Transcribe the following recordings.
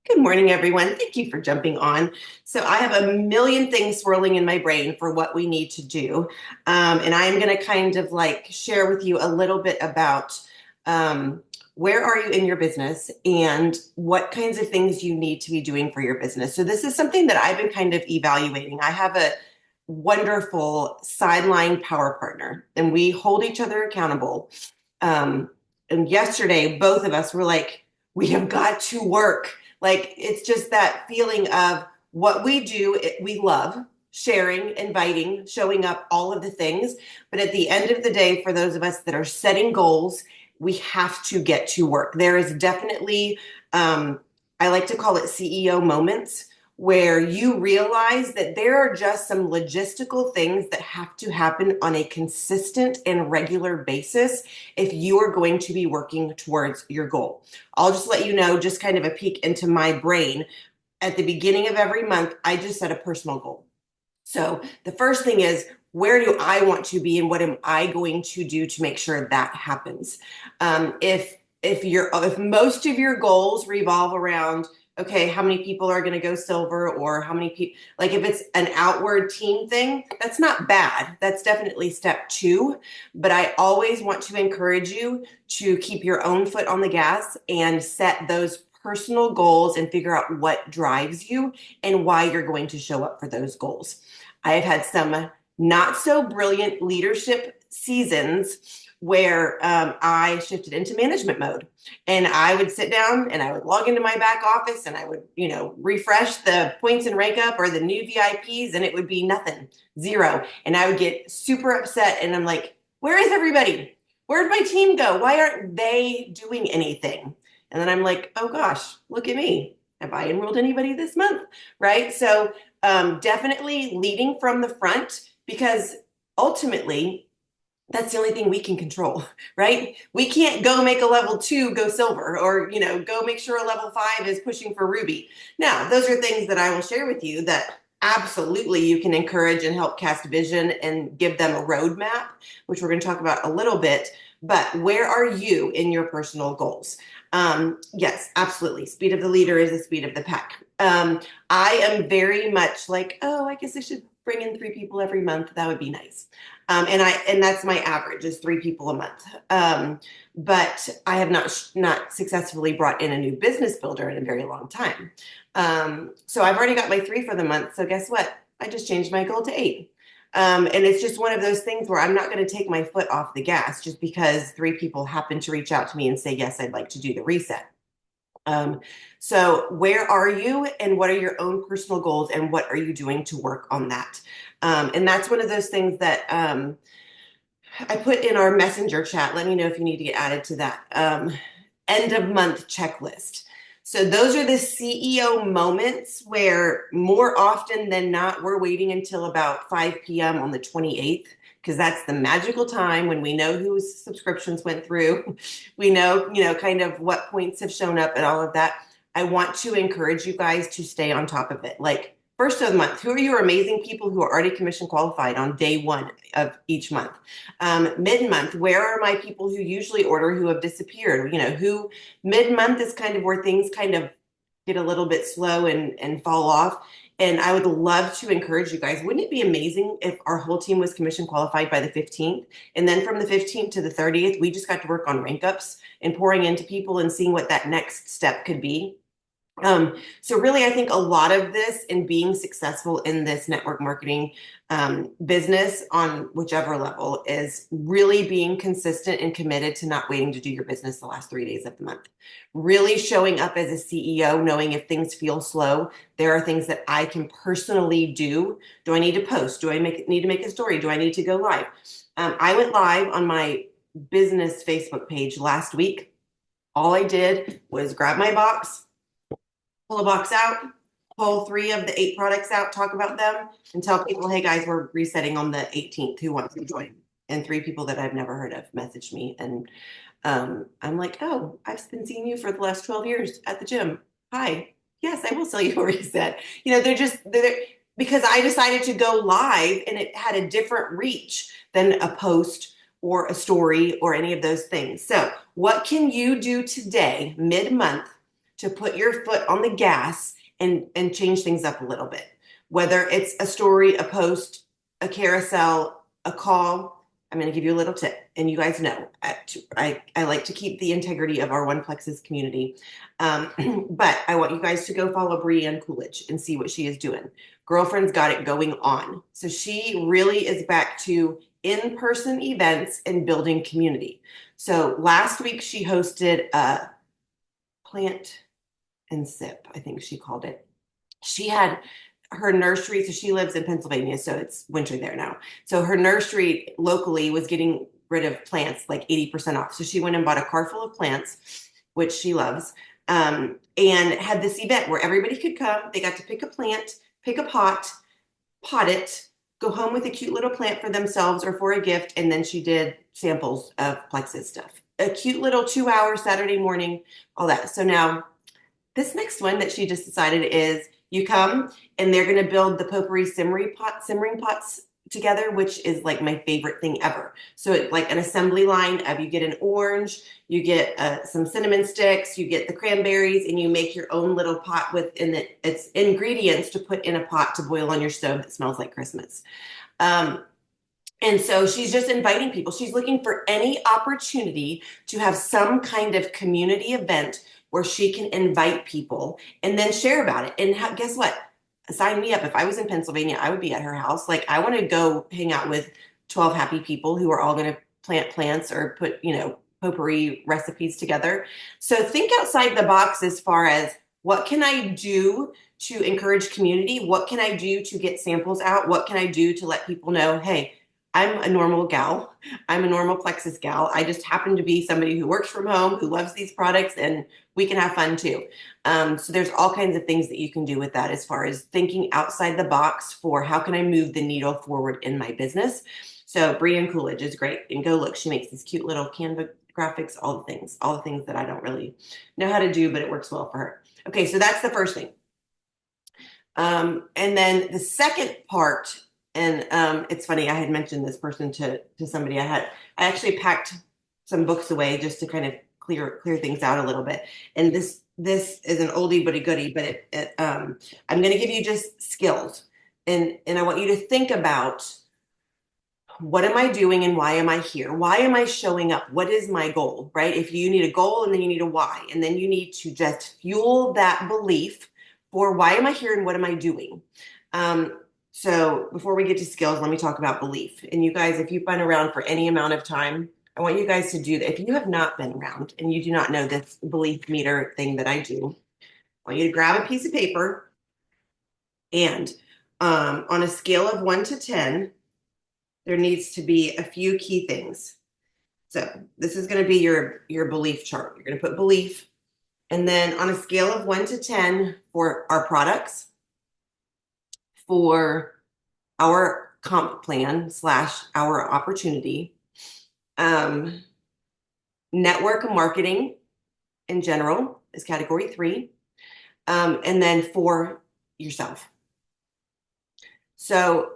Good morning, everyone. Thank you for jumping on. So, I have a million things swirling in my brain for what we need to do. And I'm going to kind of like share with you a little bit about where are you in your business and what kinds of things you need to be doing for your business. So, this is something that I've been kind of evaluating. I have a wonderful sideline power partner, and we hold each other accountable. Um, and yesterday, both of us were like, we have got to work. Like, it's just that feeling of what we do, we love sharing, inviting, showing up, all of the things. But at the end of the day, for those of us that are setting goals, we have to get to work. There is definitely, I like to call it CEO moments, where you realize that there are just some logistical things that have to happen on a consistent and regular basis if you are going to be working towards your goal. I'll just let you know, just kind of a peek into my brain. At the beginning of every month, I just set a personal goal. So the first thing is, where do I want to be and what am I going to do to make sure that happens? If most of your goals revolve around, okay, how many people are going to go silver, or how many people, like if it's an outward team thing, that's not bad. That's definitely step two. But I always want to encourage you to keep your own foot on the gas and set those personal goals and figure out what drives you and why you're going to show up for those goals. I have had some not so brilliant leadership seasons where I shifted into management mode, and I would sit down and I would log into my back office and I would, refresh the points and rank up or the new VIPs, and it would be nothing, zero. And I would get super upset, and I'm like, where is everybody? Where'd my team go? Why aren't they doing anything? And then I'm like, oh gosh, look at me. Have I enrolled anybody this month? Right? So definitely leading from the front, because ultimately that's the only thing we can control, right? We can't go make a level 2 go silver, or go make sure a level 5 is pushing for ruby. Now, those are things that I will share with you that absolutely you can encourage and help cast vision and give them a roadmap, which we're going to talk about a little bit. But where are you in your personal goals? Yes, absolutely. Speed of the leader is the speed of the pack. I am very much like, oh, I guess I should bring in 3 people every month. That would be nice. And that's my average, is 3 people a month. But I have not successfully brought in a new business builder in a very long time. So I've already got my 3 for the month. So guess what? I just changed my goal to 8. And it's just one of those things where I'm not going to take my foot off the gas just because 3 people happen to reach out to me and say, yes, I'd like to do the reset. So where are you, and what are your own personal goals, and what are you doing to work on that? And that's one of those things that I put in our messenger chat. Let me know if you need to get added to that end of month checklist. So those are the CEO moments where more often than not, we're waiting until about 5 p.m. on the 28th, because that's the magical time when we know whose subscriptions went through. We know, kind of what points have shown up and all of that. I want to encourage you guys to stay on top of it. Like, first of the month, who are your amazing people who are already commission qualified on day 1 of each month? Mid-month, where are my people who usually order who have disappeared? Who mid-month is kind of where things kind of get a little bit slow and fall off. And I would love to encourage you guys. Wouldn't it be amazing if our whole team was commission qualified by the 15th? And then from the 15th to the 30th, we just got to work on rank ups and pouring into people and seeing what that next step could be. So really, I think a lot of this, in being successful in this network marketing business on whichever level, is really being consistent and committed to not waiting to do your business the last 3 days of the month. Really showing up as a CEO, knowing if things feel slow, there are things that I can personally do. Do I need to post? Do I need to make a story? Do I need to go live? I went live on my business Facebook page last week. All I did was grab my box, pull a box out, pull 3 of the 8 products out, talk about them, and tell people, hey guys, we're resetting on the 18th. Who wants to join? And 3 people that I've never heard of messaged me. And I'm like, oh, I've been seeing you for the last 12 years at the gym. Hi. Yes, I will sell you a reset. They're because I decided to go live, and it had a different reach than a post or a story or any of those things. So what can you do today, mid-month, to put your foot on the gas and change things up a little bit. Whether it's a story, a post, a carousel, a call, I'm going to give you a little tip. And you guys know, I like to keep the integrity of our One Plexus community. But I want you guys to go follow Breanne Coolidge and see what she is doing. Girlfriend's got it going on. So she really is back to in-person events and building community. So last week she hosted a plant and sip, I think she called it. She had her nursery, so she lives in Pennsylvania, so it's winter there now. So her nursery locally was getting rid of plants like 80% off. So she went and bought a car full of plants, which she loves, and had this event where everybody could come. They got to pick a plant, pick a pot, pot it, go home with a cute little plant for themselves or for a gift, and then she did samples of Plexus stuff. A cute little 2 hour Saturday morning, all that. So now this next one that she just decided is you come and they're going to build the potpourri simmering pots together, which is like my favorite thing ever. So it's like an assembly line of, you get an orange, you get some cinnamon sticks, you get the cranberries, and you make your own little pot with its ingredients to put in a pot to boil on your stove that smells like Christmas. And so she's just inviting people. She's looking for any opportunity to have some kind of community event where she can invite people and then share about it. And guess what? Sign me up. If I was in Pennsylvania, I would be at her house. Like, I want to go hang out with 12 happy people who are all going to plant plants or put, potpourri recipes together. So think outside the box as far as, what can I do to encourage community? What can I do to get samples out? What can I do to let people know, hey, I'm a normal gal. I'm a normal Plexus gal. I just happen to be somebody who works from home, who loves these products, and we can have fun too. So there's all kinds of things that you can do with that as far as thinking outside the box for how can I move the needle forward in my business. So Breanne Coolidge is great. And go look. She makes these cute little Canva graphics, all the things that I don't really know how to do, but it works well for her. Okay, so that's the first thing. And then the second part, and it's funny, I had mentioned this person to somebody. I actually packed some books away just to kind of clear things out a little bit. And this is an oldie but a goodie, but I'm going to give you just skills, and I want you to think about, what am I doing and why am I here? Why am I showing up? What is my goal, right? If you need a goal, and then you need a why, and then you need to just fuel that belief for, why am I here and what am I doing? So before we get to skills, let me talk about belief. And you guys, if you've been around for any amount of time, I want you guys to do that. If you have not been around and you do not know this belief meter thing that I do, I want you to grab a piece of paper, and on a scale of 1 to 10, there needs to be a few key things. So this is going to be your belief chart. You're going to put belief, and then on a scale of 1 to 10 for our products, for our comp plan / our opportunity, network marketing in general is category 3, and then for yourself. So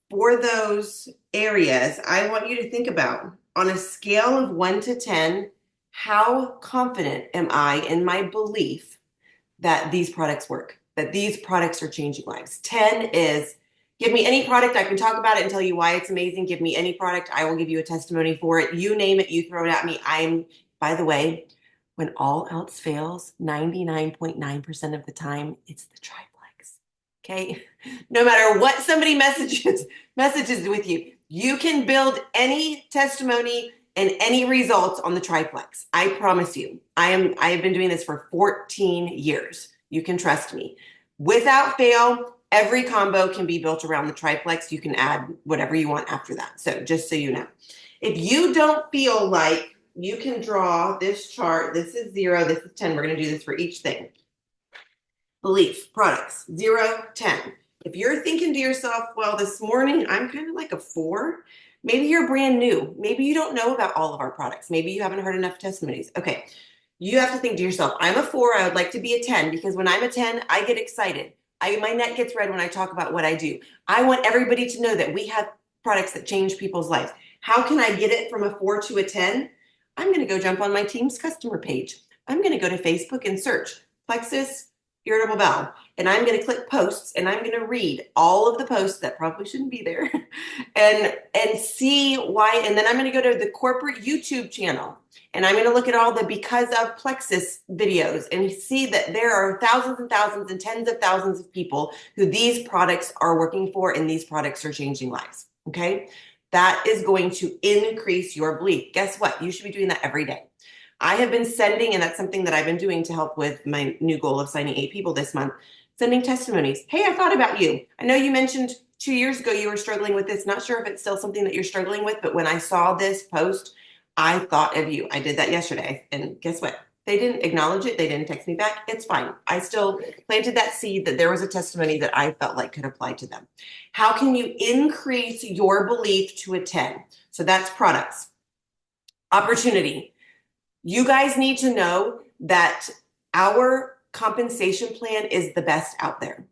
for those areas, I want you to think about, on a scale of 1 to 10, how confident am I in my belief that these products work, that these products are changing lives? 10 is, give me any product, I can talk about it and tell you why it's amazing. Give me any product, I will give you a testimony for it. You name it, you throw it at me. By the way, when all else fails, 99.9% of the time, it's the triplex. Okay? No matter what somebody messages with you, you can build any testimony and any results on the triplex. I promise you. I have been doing this for 14 years. You can trust me. Without fail, every combo can be built around the triplex. You can add whatever you want after that. So just so you know, if you don't feel like you can draw this chart, this is 0, this is 10. We're going to do this for each thing. Belief, products, 0, 10. If you're thinking to yourself, well, this morning I'm kind of like a 4, maybe you're brand new. Maybe you don't know about all of our products. Maybe you haven't heard enough testimonies. Okay, you have to think to yourself, I'm a 4, I would like to be a 10, because when I'm a 10, I get excited. My neck gets red when I talk about what I do. I want everybody to know that we have products that change people's lives. How can I get it from a 4 to a 10? I'm going to go jump on my team's customer page. I'm going to go to Facebook and search plexus, irritable bowel. And I'm going to click posts and I'm going to read all of the posts that probably shouldn't be there and see why. And then I'm going to go to the corporate YouTube channel and I'm going to look at all the because of plexus videos and see that there are thousands and thousands and tens of thousands of people who these products are working for and these products are changing lives. Okay. That is going to increase your belief. Guess what? You should be doing that every day. I have been sending, and that's something that I've been doing to help with my new goal of signing 8 people this month, sending testimonies. Hey, I thought about you. I know you mentioned 2 years ago you were struggling with this. Not sure if it's still something that you're struggling with, but when I saw this post, I thought of you. I did that yesterday. And guess what? They didn't acknowledge it. They didn't text me back. It's fine. I still planted that seed that there was a testimony that I felt like could apply to them. How can you increase your belief to a 10? So that's products. Opportunity. You guys need to know that our compensation plan is the best out there.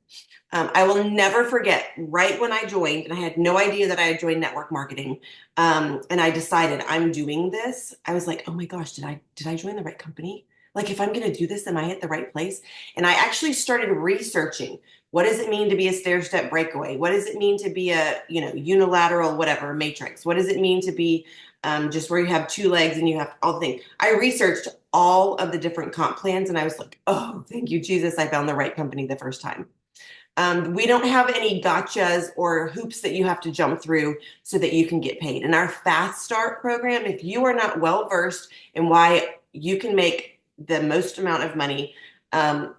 I will never forget right when I joined, and I had no idea that I had joined network marketing. And I decided I'm doing this. I was like, oh my gosh, did I join the right company? Like, if I'm going to do this, am I at the right place? And I actually started researching, what does it mean to be a stair-step breakaway? What does it mean to be a, unilateral, whatever, matrix? What does it mean to be just where you have 2 legs and you have all the things? I researched all of the different comp plans and I was like, oh, thank you, Jesus. I found the right company the first time. We don't have any gotchas or hoops that you have to jump through so that you can get paid. In our Fast Start program, if you are not well-versed in why you can make the most amount of money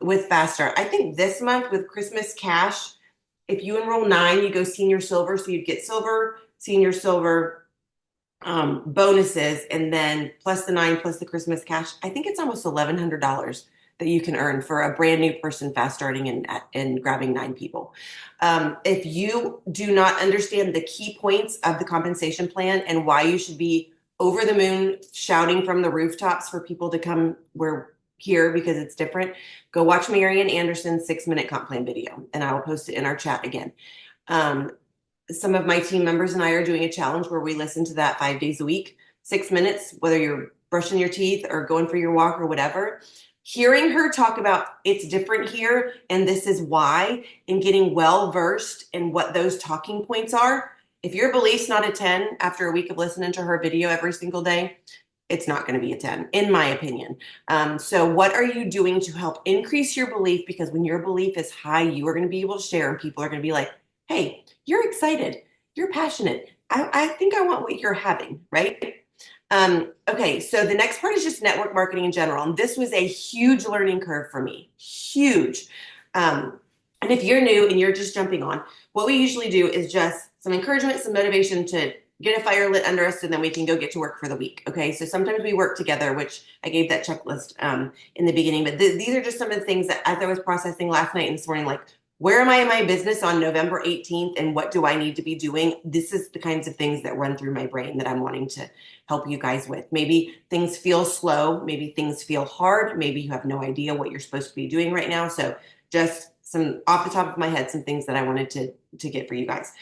with Fast Start, I think this month with Christmas cash, if you enroll 9, you go senior silver. So you'd get silver, senior silver, bonuses, and then plus the 9 plus the Christmas cash. I think it's almost $1,100 that you can earn for a brand new person fast starting and grabbing 9 people. If you do not understand the key points of the compensation plan and why you should be over the moon shouting from the rooftops for people to come here because it's different, go watch Marian Anderson's 6-minute comp plan video, and I will post it in our chat again. Some of my team members and I are doing a challenge where we listen to that 5 days a week, 6 minutes, whether you're brushing your teeth or going for your walk or whatever. Hearing her talk about it's different here and this is why, and getting well-versed in what those talking points are. If your belief's not a 10 after a week of listening to her video every single day, it's not going to be a 10, in my opinion. So what are you doing to help increase your belief? Because when your belief is high, you are going to be able to share and people are going to be like, hey, you're excited. You're passionate. I think I want what you're having, right? Okay, so the next part is just network marketing in general. And this was a huge learning curve for me, huge. And if you're new and you're just jumping on, what we usually do is just some encouragement, some motivation to get a fire lit under us, and then we can go get to work for the week. Okay, so sometimes we work together, which I gave that checklist in the beginning, but these are just some of the things that as I was processing last night and this morning, like, where am I in my business on November 18th and what do I need to be doing? This is the kinds of things that run through my brain that I'm wanting to help you guys with. Maybe things feel slow. Maybe things feel hard. Maybe you have no idea what you're supposed to be doing right now. So just some off the top of my head, some things that I wanted to get for you guys.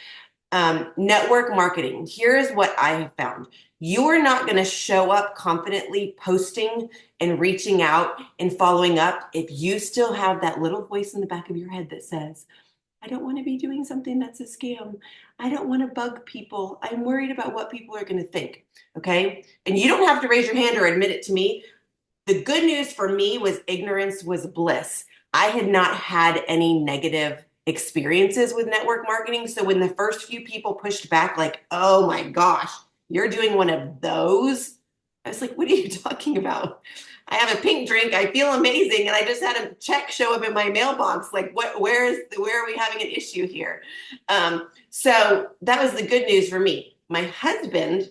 Network marketing. Here's what I have found. You are not going to show up confidently posting and reaching out and following up if you still have that little voice in the back of your head that says, I don't want to be doing something that's a scam. I don't want to bug people. I'm worried about what people are going to think. Okay. And you don't have to raise your hand or admit it to me. The good news for me was ignorance was bliss. I had not had any negative experiences with network marketing. So when the first few people pushed back, like, oh my gosh, you're doing one of those? I was like, what are you talking about? I have a pink drink. I feel amazing. And I just had a check show up in my mailbox. Like, where are we having an issue here? So that was the good news for me. My husband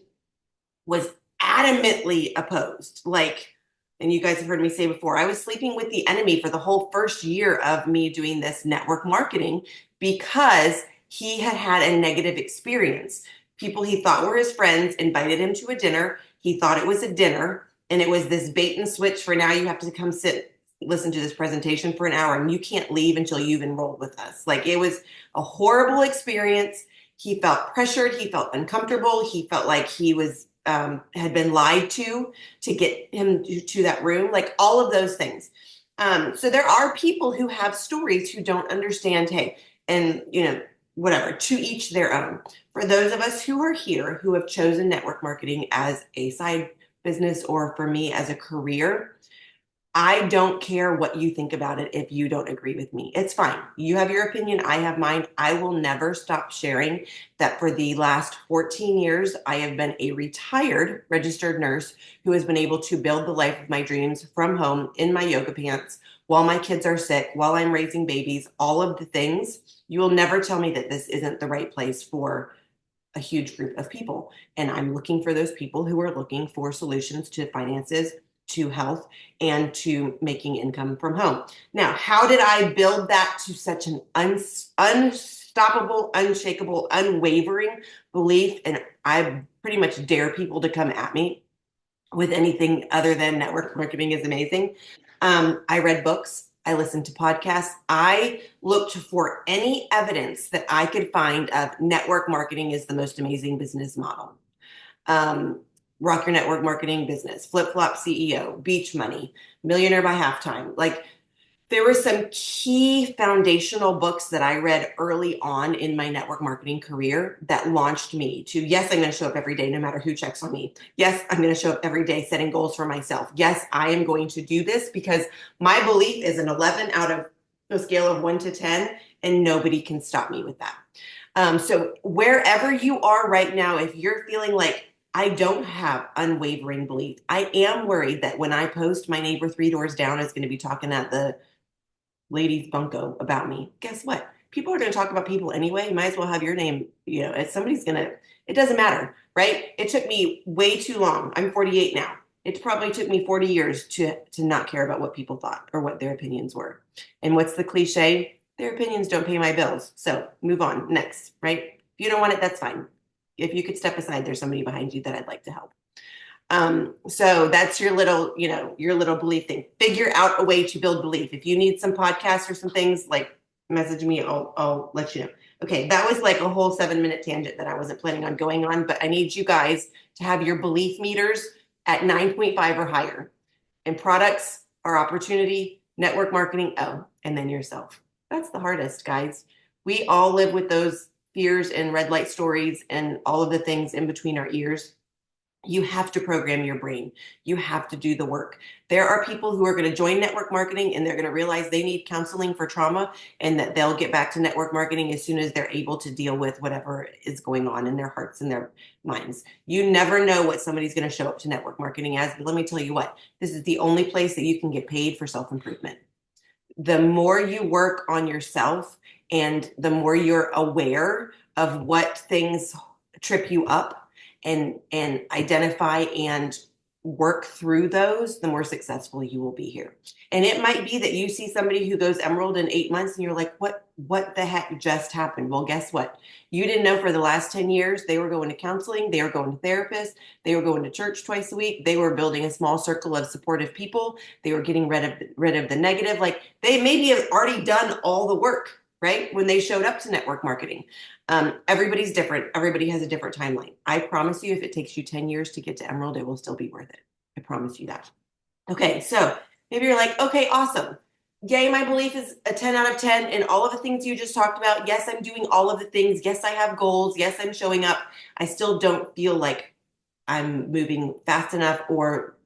was adamantly opposed. Like, and you guys have heard me say before, I was sleeping with the enemy for the whole first year of me doing this network marketing because he had had a negative experience. People he thought were his friends invited him to a dinner. He thought it was a dinner, and it was this bait and switch for now you have to come listen to this presentation for an hour, and you can't leave until you've enrolled with us. Like, it was a horrible experience. He felt pressured. He felt uncomfortable. He felt like he was had been lied to get him to that room, like all of those things. So there are people who have stories who don't understand, hey, and whatever, to each their own. For those of us who are here who have chosen network marketing as a side business or for me as a career, I don't care what you think about it if you don't agree with me. It's fine. You have your opinion, I have mine. I will never stop sharing that for the last 14 years, I have been a retired registered nurse who has been able to build the life of my dreams from home in my yoga pants while my kids are sick, while I'm raising babies, all of the things. You will never tell me that this isn't the right place for a huge group of people. And I'm looking for those people who are looking for solutions to finances, to health, and to making income from home. Now, how did I build that to such an unstoppable, unshakable, unwavering belief? And I pretty much dare people to come at me with anything other than network marketing is amazing. I read books. I listened to podcasts. I looked for any evidence that I could find of network marketing is the most amazing business model. Um, Rock Your Network Marketing Business, Flip Flop CEO, Beach Money, Millionaire by Halftime. Like there were some key foundational books that I read early on in my network marketing career that launched me to, yes, I'm going to show up every day no matter who checks on me. Yes, I'm going to show up every day setting goals for myself. Yes, I am going to do this because my belief is an 11 out of a scale of 1 to 10, and nobody can stop me with that. So wherever you are right now, if you're feeling like I don't have unwavering belief, I am worried that when I post, my neighbor 3 doors down is going to be talking at the ladies bunko about me. Guess what? People are going to talk about people anyway. You might as well have your name, if somebody's going to, it doesn't matter, right? It took me way too long. I'm 48 now. It probably took me 40 years to not care about what people thought or what their opinions were. And what's the cliche? Their opinions don't pay my bills. So move on. Next, right? If you don't want it, that's fine. If you could step aside, there's somebody behind you that I'd like to help. So that's your little, your little belief thing. Figure out a way to build belief. If you need some podcasts or some things, like message me, I'll let you know. Okay, that was like a whole 7-minute tangent that I wasn't planning on going on, but I need you guys to have your belief meters at 9.5 or higher. And products are opportunity, network marketing, and then yourself. That's the hardest, guys. We all live with those fears and red light stories and all of the things in between our ears. You have to program your brain. You have to do the work. There are people who are going to join network marketing and they're going to realize they need counseling for trauma and that they'll get back to network marketing as soon as they're able to deal with whatever is going on in their hearts and their minds. You never know what somebody's going to show up to network marketing as, but let me tell you what, this is the only place that you can get paid for self-improvement. The more you work on yourself and the more you're aware of what things trip you up, and identify and work through those, the more successful you will be here. And it might be that you see somebody who goes emerald in 8 months and you're like, what the heck just happened? Well, guess what? You didn't know for the last 10 years, they were going to counseling, they were going to therapists, they were going to church twice a week, they were building a small circle of supportive people, they were getting rid of the negative. Like they maybe have already done all the work, right? When they showed up to network marketing. Everybody's different. Everybody has a different timeline. I promise you, if it takes you 10 years to get to Emerald, it will still be worth it. I promise you that. Okay, so maybe you're like, okay, awesome. Yay, my belief is a 10 out of 10 and all of the things you just talked about. Yes, I'm doing all of the things. Yes, I have goals. Yes, I'm showing up. I still don't feel like I'm moving fast enough or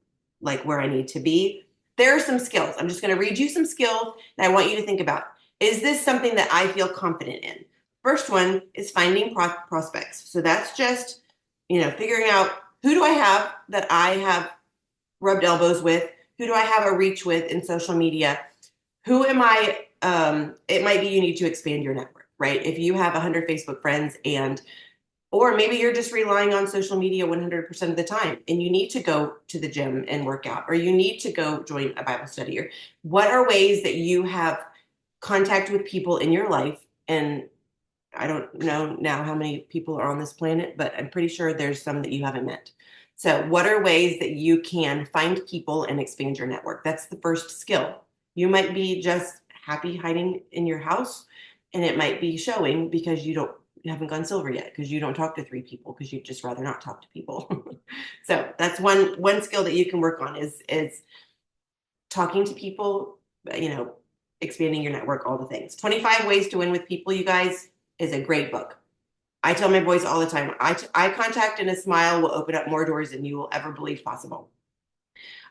like where I need to be. There are some skills. I'm just going to read you some skills that I want you to think about. Is this something that I feel confident in? First one is finding prospects. So that's just, figuring out who do I have that I have rubbed elbows with? Who do I have a reach with in social media? Who am I? It might be you need to expand your network, right? If you have 100 Facebook friends or maybe you're just relying on social media 100% of the time and you need to go to the gym and work out, or you need to go join a Bible study, or what are ways that you have contact with people in your life? And I don't know now how many people are on this planet, but I'm pretty sure there's some that you haven't met. So what are ways that you can find people and expand your network? That's the first skill. You might be just happy hiding in your house, and it might be showing because you haven't gone silver yet, because you don't talk to 3 people, because you'd just rather not talk to people. So that's one skill that you can work on is talking to people you know, expanding your network, all the things. 25 Ways to Win with People, you guys, is a great book. I tell my boys all the time, eye contact and a smile will open up more doors than you will ever believe possible.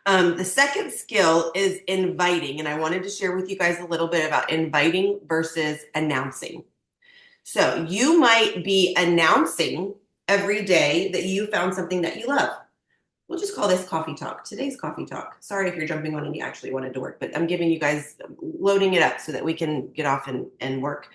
The second skill is inviting, and I wanted to share with you guys a little bit about inviting versus announcing. So you might be announcing every day that you found something that you love. We'll just call this coffee talk. Today's coffee talk. Sorry if you're jumping on and you actually wanted to work, but I'm giving you guys, loading it up so that we can get off and work.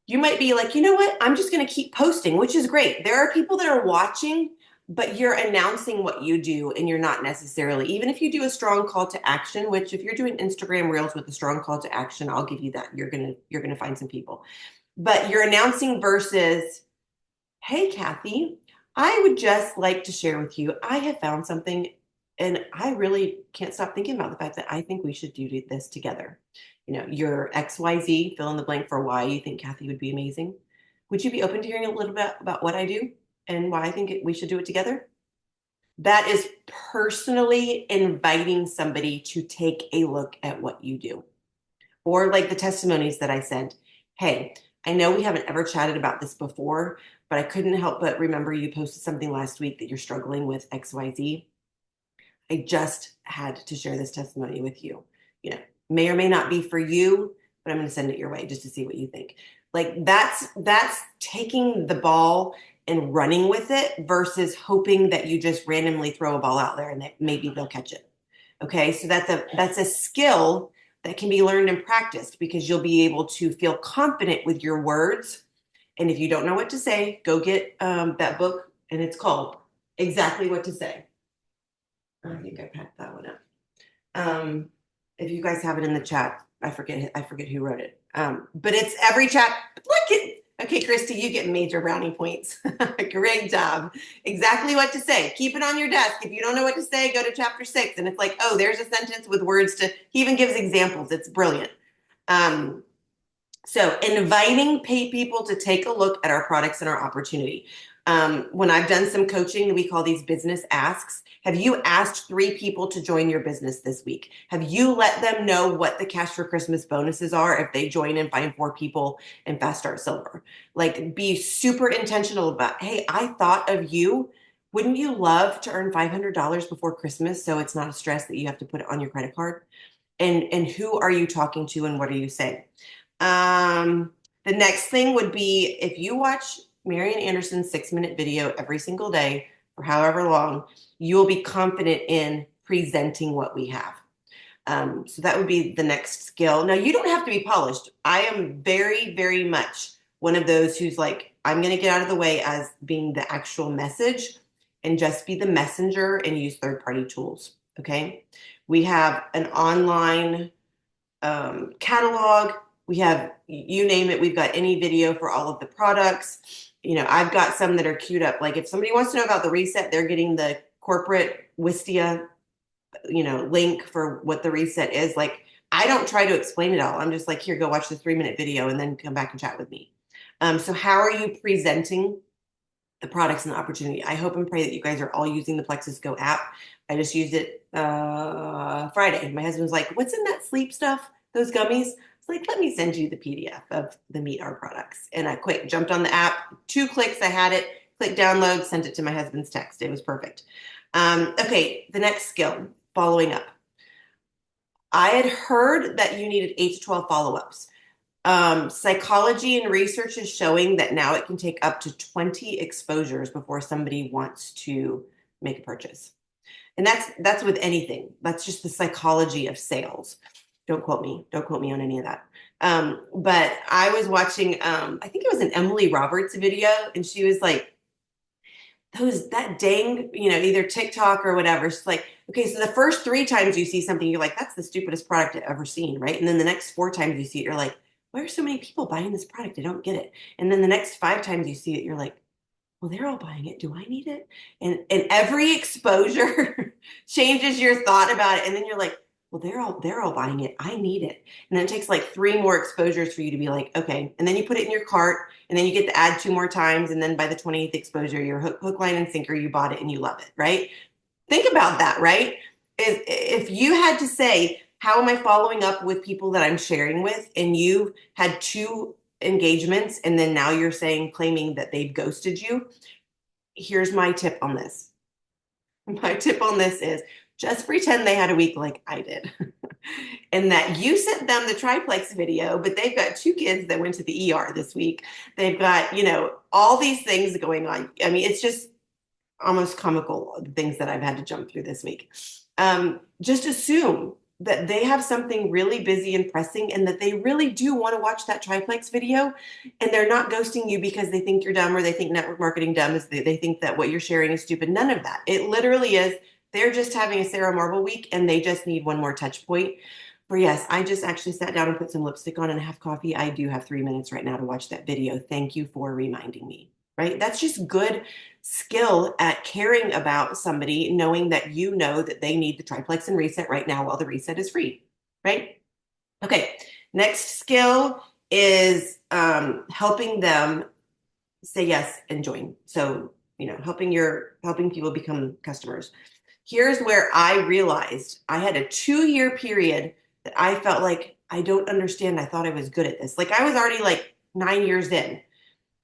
You might be like, you know what? I'm just going to keep posting, which is great. There are people that are watching, but you're announcing what you do and you're not necessarily, even if you do a strong call to action, which if you're doing Instagram Reels with a strong call to action, I'll give you that. You're going to find some people. But you're announcing versus, hey, Kathy, I would just like to share with you, I have found something and I really can't stop thinking about the fact that I think we should do this together. You know, your XYZ, fill in the blank for why you think Kathy would be amazing. Would you be open to hearing a little bit about what I do and why I think we should do it together? That is personally inviting somebody to take a look at what you do. Or like the testimonies that I sent. Hey, I know we haven't ever chatted about this before, but I couldn't help but remember you posted something last week that you're struggling with XYZ. I just had to share this testimony with you. You know, may or may not be for you, but I'm going to send it your way just to see what you think. Like that's taking the ball and running with it versus hoping that you just randomly throw a ball out there and that maybe they'll catch it. Okay, so that's a skill that can be learned and practiced because you'll be able to feel confident with your words. And if you don't know what to say, go get that book, and it's called Exactly What to Say. I think I packed that one up. If you guys have it in the chat, I forget who wrote it. But it's every chat. Look at okay, Christy, you get major brownie points. Great job. Exactly what to say. Keep it on your desk. If you don't know what to say, go to chapter 6. And it's like, oh, there's a sentence with words to. He even gives examples. It's brilliant. So inviting people to take a look at our products and our opportunity. When I've done some coaching, we call these business asks. Have you asked 3 people to join your business this week? Have you let them know what the Cash for Christmas bonuses are if they join and find 4 people and Fast Start Silver? Like be super intentional about, hey, I thought of you. Wouldn't you love to earn $500 before Christmas so it's not a stress that you have to put it on your credit card? And who are you talking to and what are you saying? The next thing would be if you watch Marian Anderson's 6-minute video every single day for however long, you'll be confident in presenting what we have. So that would be the next skill. Now, you don't have to be polished. I am very, very much one of those who's like, I'm going to get out of the way as being the actual message and just be the messenger and use third-party tools. Okay. We have an online catalog. We have, you name it, we've got any video for all of the products. You know, I've got some that are queued up. Like if somebody wants to know about the reset, they're getting the corporate Wistia, you know, link for what the reset is. Like I don't try to explain it all. I'm just like, here, go watch the 3-minute video and then come back and chat with me. So how are you presenting the products and the opportunity? I hope and pray that you guys are all using the Plexus Go app. I just used it Friday. My husband was like, what's in that sleep stuff? Those gummies? It's like, let me send you the PDF of the Meet Our products. And I quick jumped on the app, 2 clicks, I had it, click download, sent it to my husband's text. It was perfect. Okay, the next skill, following up. I had heard that you needed 8 to 12 follow-ups. Psychology and research is showing that now it can take up to 20 exposures before somebody wants to make a purchase. And that's with anything. That's just the psychology of sales. Don't quote me on any of that. But I was watching, I think it was an Emily Roberts video, and she was like, that dang, you know, either TikTok or whatever. She's like, okay, so the first 3 times you see something, you're like, that's the stupidest product I've ever seen, right? And then the next 4 times you see it, you're like, why are so many people buying this product? I don't get it. And then the next 5 times you see it, you're like, well, they're all buying it. Do I need it? And every exposure changes your thought about it. And then you're like, well, they're all buying it. I need it. And then it takes like 3 more exposures for you to be like, okay. And then you put it in your cart and then you get to add 2 more times. And then by the 20th exposure, you're hook, line, and sinker, you bought it and you love it, right? Think about that, right? If you had to say How am I following up with people that I'm sharing with? And you had two engagements, and then now you're saying, claiming that they've ghosted you. Here's my tip on this. My tip on this is just pretend they had a week like I did. And that you sent them the triplex video, but they've got two kids that went to the ER this week. They've got, all these things going on. I mean, it's just almost comical, the things that I've had to jump through this week. Just assume that they have something really busy and pressing and that they really do want to watch that triplex video, and they're not ghosting you because they think you're dumb or they think network marketing dumb is they think that what you're sharing is stupid. None of that. It literally is they're just having a Sarah Marble week and they just need one more touch point. For yes, I just actually sat down and put some lipstick on and have coffee. I do have 3 minutes right now to watch that video. Thank you for reminding me. Right? That's just good skill at caring about somebody, knowing that you know that they need the triplex and reset right now while the reset is free. Right? Okay. Next skill is helping them say yes and join. So, helping people become customers. Here's where I realized I had a 2-year period that I felt like I don't understand. I thought I was good at this. Like I was already like 9 years in.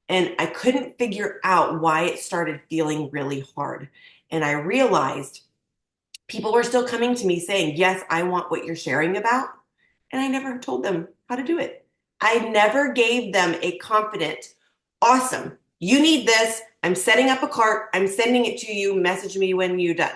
And I couldn't figure out why it started feeling really hard. And I realized people were still coming to me saying, yes, I want what you're sharing about. And I never told them how to do it. I never gave them a confident, awesome, you need this. I'm setting up a cart. I'm sending it to you. Message me when you're done.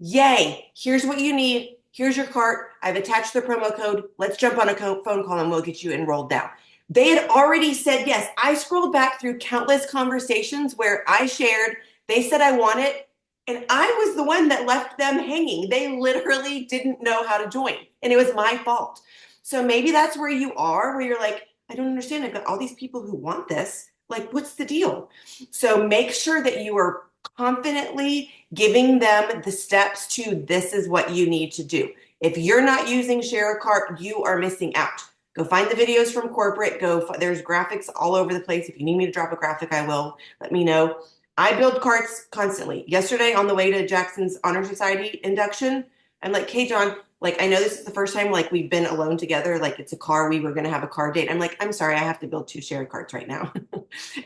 Yay. Here's what you need. Here's your cart. I've attached the promo code. Let's jump on a phone call and we'll get you enrolled now. They had already said yes. I scrolled back through countless conversations where I shared, they said I want it, and I was the one that left them hanging. They literally didn't know how to join, and it was my fault. So maybe that's where you are, where you're like, I don't understand. I've got all these people who want this. Like, what's the deal? So make sure that you are confidently giving them the steps to this is what you need to do. If you're not using Share a Cart, you are missing out. Go find the videos from corporate. There's graphics all over the place. If you need me to drop a graphic, I will. Let me know. I build carts constantly. Yesterday on the way to Jackson's Honor Society induction, I'm like, hey, John, like, I know this is the first time, like, we've been alone together. Like, it's a car. We were going to have a car date. I'm like, I'm sorry. I have to build 2 shared carts right now.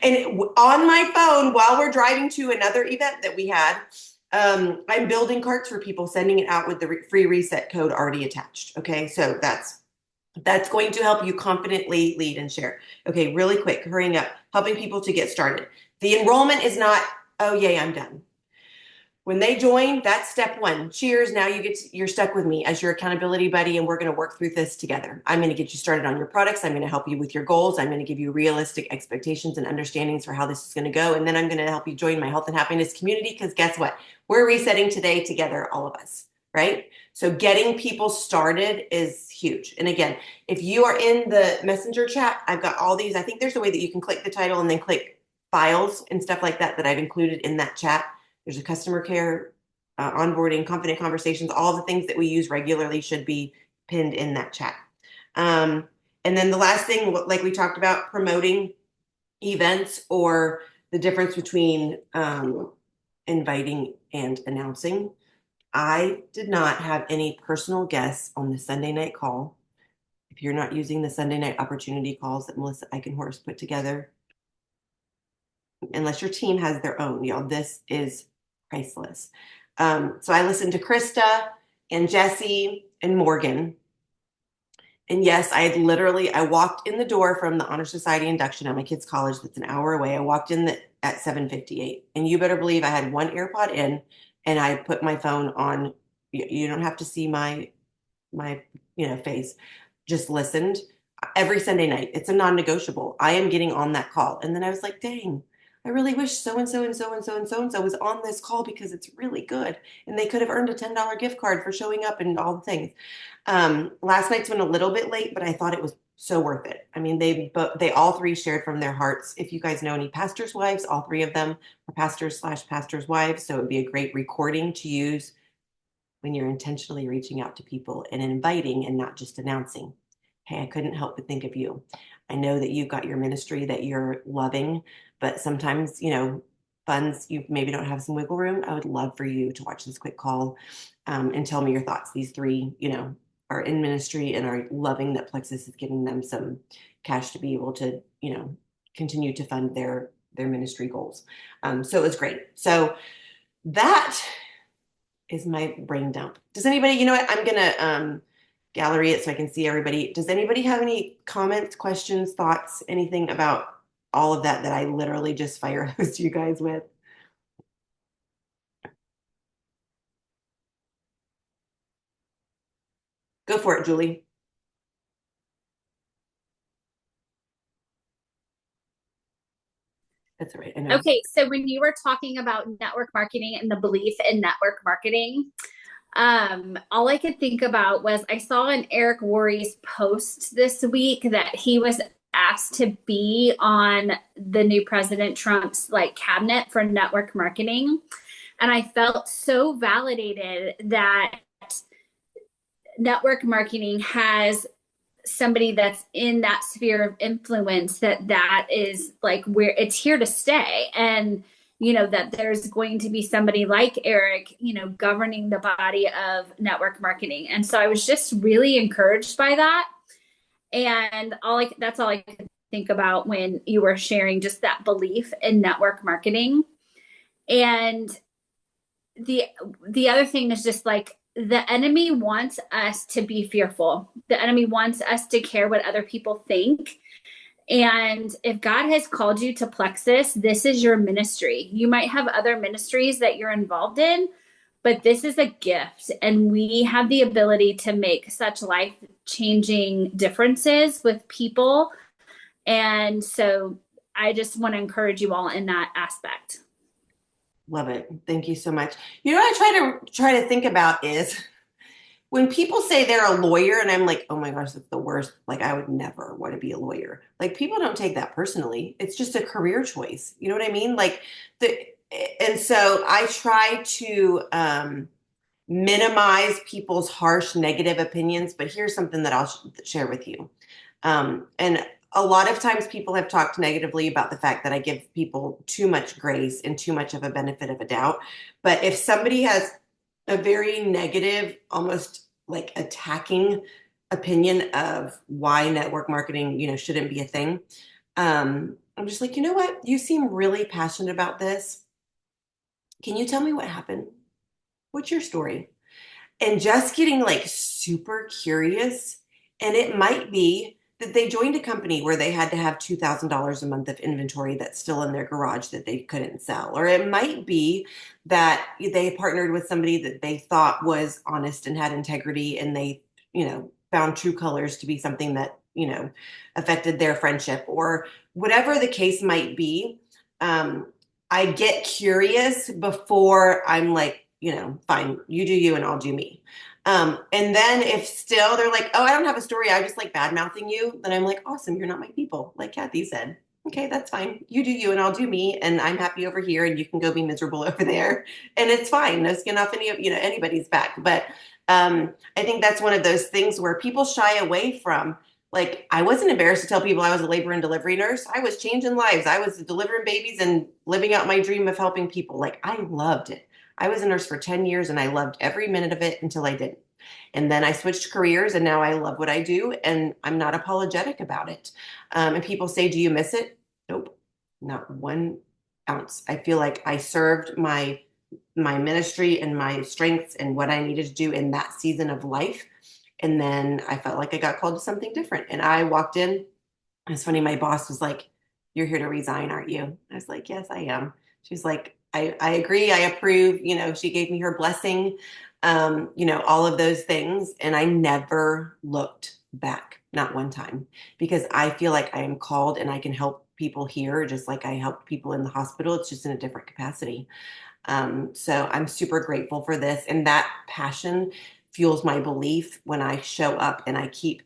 And on my phone, while we're driving to another event that we had, I'm building carts for people, sending it out with the free reset code already attached. Okay. So that's going to help you confidently lead and share. Okay, really quick, hurrying up, helping people to get started. The enrollment is not, oh, yay, I'm done. When they join, that's step 1. Cheers, now you're stuck with me as your accountability buddy, and we're going to work through this together. I'm going to get you started on your products. I'm going to help you with your goals. I'm going to give you realistic expectations and understandings for how this is going to go. And then I'm going to help you join my health and happiness community, because guess what? We're resetting today together, all of us, right? So getting people started is huge. And again, if you are in the messenger chat, I've got all these. I think there's a way that you can click the title and then click files and stuff like that I've included in that chat. There's a customer care, onboarding, confident conversations, all the things that we use regularly should be pinned in that chat. And then the last thing, like we talked about, promoting events, or the difference between inviting and announcing. I did not have any personal guests on the Sunday night call. If you're not using the Sunday night opportunity calls that Melissa Eichenhorst put together, unless your team has their own, y'all, this is priceless. So I listened to Krista and Jesse and Morgan. And yes, I walked in the door from the Honor Society induction at my kids' college that's an hour away. I walked in at 7:58. And you better believe I had one AirPod in, and I put my phone on. You don't have to see my face. Just listened every Sunday night. It's a non-negotiable. I am getting on that call. And then I was like, dang, I really wish so-and-so and so-and-so and so-and-so was on this call, because it's really good. And they could have earned a $10 gift card for showing up and all the things. Last night's went a little bit late, but I thought it was so worth it. I mean, they all 3 shared from their hearts. If you guys know any pastors' wives, all 3 of them are pastors/pastors' wives. So it would be a great recording to use when you're intentionally reaching out to people and inviting and not just announcing. Hey, I couldn't help but think of you. I know that you've got your ministry that you're loving, but sometimes, funds, you maybe don't have some wiggle room. I would love for you to watch this quick call and tell me your thoughts. These 3, are in ministry and are loving that Plexus is giving them some cash to be able to, continue to fund their ministry goals. So it was great. So that is my brain dump. Does anybody, you know what? I'm gonna gallery it so I can see everybody. Does anybody have any comments, questions, thoughts, anything about all of that I literally just fire hosed you guys with? Go for it, Julie. That's all right. I know. Okay, so when you were talking about network marketing and the belief in network marketing, all I could think about was I saw an Eric Worre's post this week that he was asked to be on the new President Trump's like cabinet for network marketing. And I felt so validated that network marketing has somebody that's in that sphere of influence that is like where it's here to stay, and that there's going to be somebody like Eric governing the body of network marketing. And so I was just really encouraged by that, and that's all I could think about when you were sharing just that belief in network marketing. And the the other thing is just like the enemy wants us to be fearful. The enemy wants us to care what other people think. And if God has called you to Plexus, this is your ministry. You might have other ministries that you're involved in, but this is a gift. And we have the ability to make such life changing differences with people. And so I just want to encourage you all in that aspect. Love it. Thank you so much. You know what I try to think about is when people say they're a lawyer and I'm like, oh my gosh, that's the worst. Like I would never want to be a lawyer. Like people don't take that personally. It's just a career choice. You know what I mean? And so I try to minimize people's harsh negative opinions, but here's something that I'll share with you. And a lot of times people have talked negatively about the fact that I give people too much grace and too much of a benefit of a doubt. But if somebody has a very negative, almost like attacking opinion of why network marketing, shouldn't be a thing, I'm just like, you know what? You seem really passionate about this. Can you tell me what happened? What's your story? And just getting like super curious. And it might be that they joined a company where they had to have $2,000 a month of inventory that's still in their garage that they couldn't sell. Or it might be that they partnered with somebody that they thought was honest and had integrity, and they, found true colors to be something that, affected their friendship, or whatever the case might be. I get curious before I'm like, fine, you do you and I'll do me. And then if still they're like, oh, I don't have a story, I just like bad mouthing you, then I'm like, awesome, you're not my people. Like Kathy said, okay, that's fine. You do you and I'll do me. And I'm happy over here and you can go be miserable over there. And it's fine. No skin off anybody's back. But I think that's one of those things where people shy away from. Like, I wasn't embarrassed to tell people I was a labor and delivery nurse. I was changing lives. I was delivering babies and living out my dream of helping people. Like, I loved it. I was a nurse for 10 years and I loved every minute of it until I didn't. And then I switched careers and now I love what I do and I'm not apologetic about it. And people say, do you miss it? Nope, not 1 ounce. I feel like I served my ministry and my strengths and what I needed to do in that season of life. And then I felt like I got called to something different. And I walked in. It's funny, my boss was like, you're here to resign, aren't you? I was like, yes, I am. She's like, I agree, I approve. She gave me her blessing, all of those things. And I never looked back, not one time, because I feel like I am called and I can help people here just like I helped people in the hospital. It's just in a different capacity. So I'm super grateful for this. And that passion fuels my belief when I show up and I keep,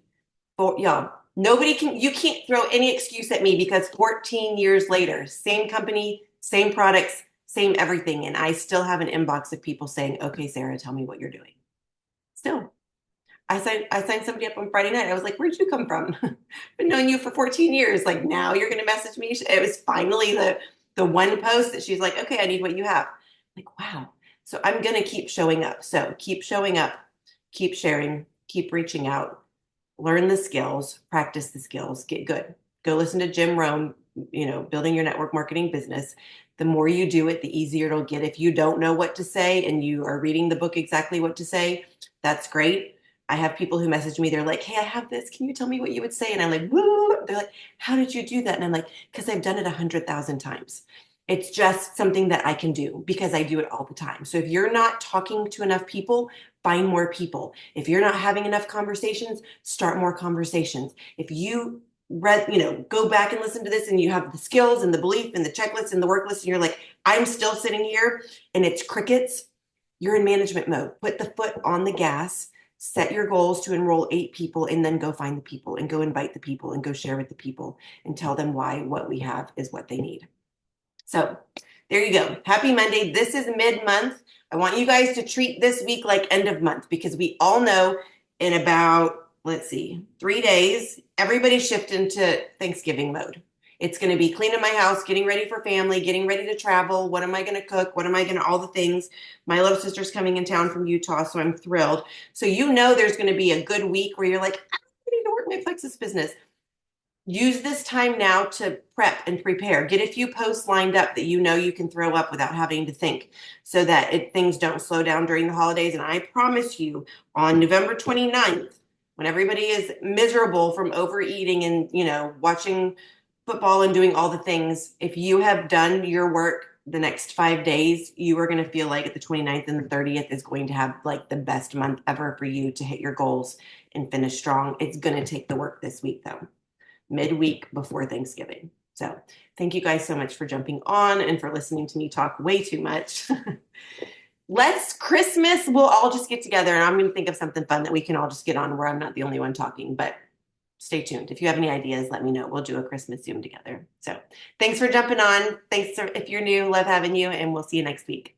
y'all, you can't throw any excuse at me because 14 years later, same company, same products, same everything. And I still have an inbox of people saying, okay, Sarah, tell me what you're doing. Still, I signed somebody up on Friday night. I was like, where'd you come from? Been knowing you for 14 years. Like now you're going to message me. It was finally the one post that she's like, okay, I need what you have. I'm like, wow. So I'm going to keep showing up. So keep showing up, keep sharing, keep reaching out, learn the skills, practice the skills, get good. Go listen to Jim Rohn, building your network marketing business. The more you do it, the easier it'll get. If you don't know what to say and you are reading the book exactly what to say, that's great. I have people who message me, they're like, hey, I have this. Can you tell me what you would say? And I'm like, woo. They're like, how did you do that? And I'm like, because I've done it 100,000 times. It's just something that I can do because I do it all the time. So if you're not talking to enough people, find more people. If you're not having enough conversations, start more conversations. If you go back and listen to this and you have the skills and the belief and the checklist and the work list and you're like, I'm still sitting here and it's crickets, you're in management mode. Put the foot on the gas, set your goals to enroll 8 people and then go find the people and go invite the people and go share with the people and tell them why what we have is what they need. So there you go. Happy Monday. This is mid-month. I want you guys to treat this week like end of month because we all know in about, let's see, 3 days, everybody's shifting into Thanksgiving mode. It's going to be cleaning my house, getting ready for family, getting ready to travel. What am I going to cook? What am I going to, all the things. My little sister's coming in town from Utah, so I'm thrilled. So there's going to be a good week where you're like, I'm ready to work my Plexus business. Use this time now to prep and prepare. Get a few posts lined up that you can throw up without having to think so that things don't slow down during the holidays. And I promise you on November 29th, when everybody is miserable from overeating and, watching football and doing all the things, if you have done your work the next 5 days, you are going to feel like the 29th and the 30th is going to have like the best month ever for you to hit your goals and finish strong. It's going to take the work this week though. Midweek before Thanksgiving. So thank you guys so much for jumping on and for listening to me talk way too much. Christmas, we'll all just get together and I'm going to think of something fun that we can all just get on where I'm not the only one talking, but stay tuned. If you have any ideas, let me know. We'll do a Christmas Zoom together. So thanks for jumping on. Thanks if you're new, love having you, and we'll see you next week.